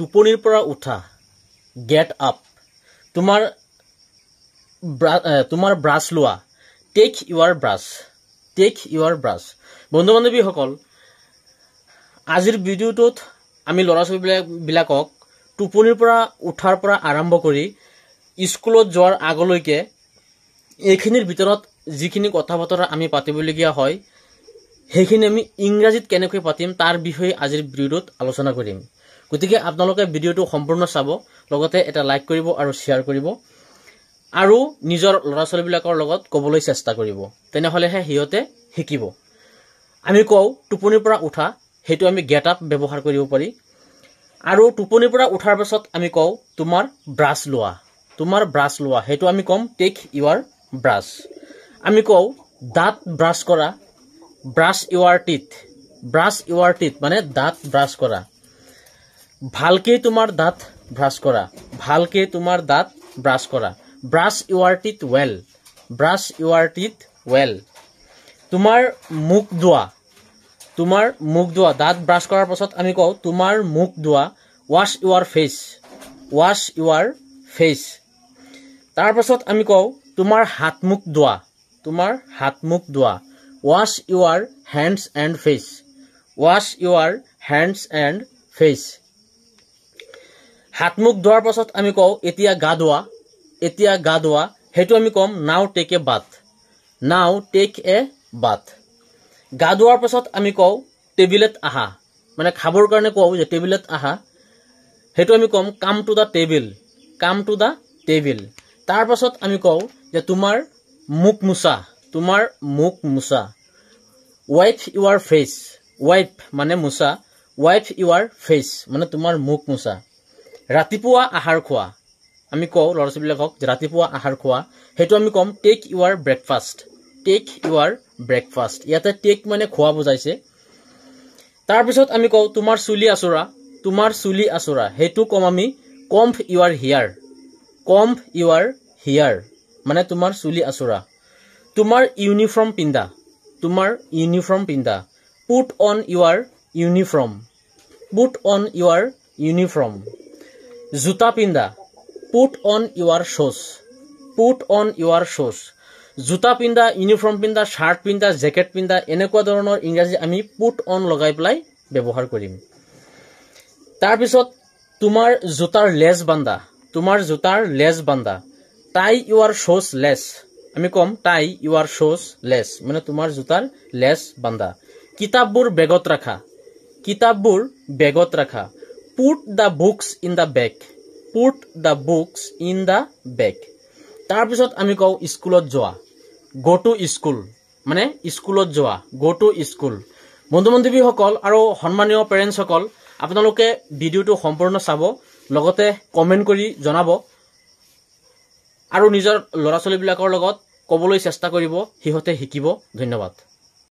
টোপনিৰ পৰা উঠা গেট আপ তোমাৰ ব্ৰাছ লোৱা টেক ইউৰ ব্ৰাছ বন্ধু বান্ধৱীসকল আজিৰ ভিডিঅ'টোত আমি ল'ৰা ছোৱালীবিলাকক টোপনিৰ পৰা উঠাৰ পৰা আৰম্ভ কৰি স্কুলত যোৱাৰ আগলৈকে এইখিনিৰ ভিতৰত যিখিনি কথা বতৰা আমি পাতিবলগীয়া হয় সেইখিনি আমি ইংৰাজীত কেনেকৈ পাতিম তাৰ বিষয়ে আজিৰ ভিডিঅ'টোত আলোচনা কৰিম গতিকে আপোনালোকে ভিডিঅ'টো সম্পূৰ্ণ চাব লগতে এটা লাইক কৰিব আৰু শ্বেয়াৰ কৰিব আৰু নিজৰ ল'ৰা ছোৱালীবিলাকৰ লগত ক'বলৈ চেষ্টা কৰিব তেনেহ'লেহে সিহঁতে শিকিব আমি কওঁ টোপনিৰ পৰা উঠা সেইটো আমি গেট আপ ব্যৱহাৰ কৰিব পাৰি আৰু টোপনিৰ পৰা উঠাৰ পাছত আমি কওঁ তোমাৰ ব্ৰাছ লোৱা সেইটো আমি কম টেক ইউৰ ব্ৰাছ আমি কওঁ দাঁত ব্ৰাছ কৰা ব্ৰাছ ইউৰ টিথ মানে দাঁত ব্ৰাছ কৰা ভালকৈ তোমাৰ দাঁত ব্ৰাছ কৰা ব্ৰাছ ইউৰ টিথ ৱেল তোমাৰ মুখ ধোৱা দাঁত ব্ৰাছ কৰাৰ পাছত আমি কওঁ তোমাৰ মুখ ধোৱা ৱাছ ইউৰ ফেচ তাৰ পাছত আমি কওঁ তোমাৰ হাত মুখ ধোৱা wash Euro hands and face হাত মুখ ধোৱাৰ পাছত আমি কওঁ এতিয়া গা ধোৱা সেইটো আমি কম নাও টেক এ বাথ গা ধোৱাৰ পাছত আমি কওঁ টেবুলত আহা মানে খাবৰ কাৰণে কওঁ যে টেবুলত আহা সেইটো আমি কম কাম টু দা টেবিল তাৰ পাছত আমি কওঁ যে তোমাৰ মুখ মোচা ৱাইপ ইউৰ ফেচ মানে তোমাৰ মুখ মোচা ৰাতিপুৱা আহাৰ খোৱা আমি কওঁ ল'ৰা ছোৱালীবিলাকক ৰাতিপুৱা আহাৰ খোৱা সেইটো আমি ক'ম টেক ইউৰ ব্ৰেকফাষ্ট ইয়াতে টেক মানে খোৱা বুজাইছে তাৰপিছত আমি কওঁ তোমাৰ চুলি আঁচোৰা সেইটো ক'ম আমি কম্ব ইউৰ হেয়াৰ মানে তোমাৰ চুলি আঁচোৰা তোমাৰ ইউনিফৰ্ম পিন্ধা পুট অন ইউৰ ইউনিফৰ্ম জোতা পিন্ধা পুট অন ইউৰ শ্বুজ জোতা পিন্ধা ইউনিফৰ্ম পিন্ধা শাৰ্ট পিন্ধা জেকেট পিন্ধা এনেকুৱা ধৰণৰ ইংৰাজী আমি পুট অন লগাই পেলাই ব্যৱহাৰ কৰিম তাৰপিছত তোমাৰ জোতাৰ লেজ বান্ধা টাই ইউৰ শ্বুজ লেছ আমি ক'ম টাই ইউৰ শ্বুজ লেছ মানে তোমাৰ জোতাৰ লেছ বান্ধা কিতাপবোৰ বেগত ৰাখা put the books in the bag তাৰপিছত আমি কওঁ স্কুলত যোৱা go to school বন্ধু বান্ধৱীসকল আৰু সন্মানীয় পেৰেণ্টছসকল আপোনালোকে ভিডিঅ'টো সম্পূৰ্ণ চাব লগতে কমেণ্ট কৰি জনাব আৰু নিজৰ ল'ৰা ছোৱালীবিলাকৰ লগত ক'বলৈ চেষ্টা কৰিব সিহঁতে শিকিব ধন্যবাদ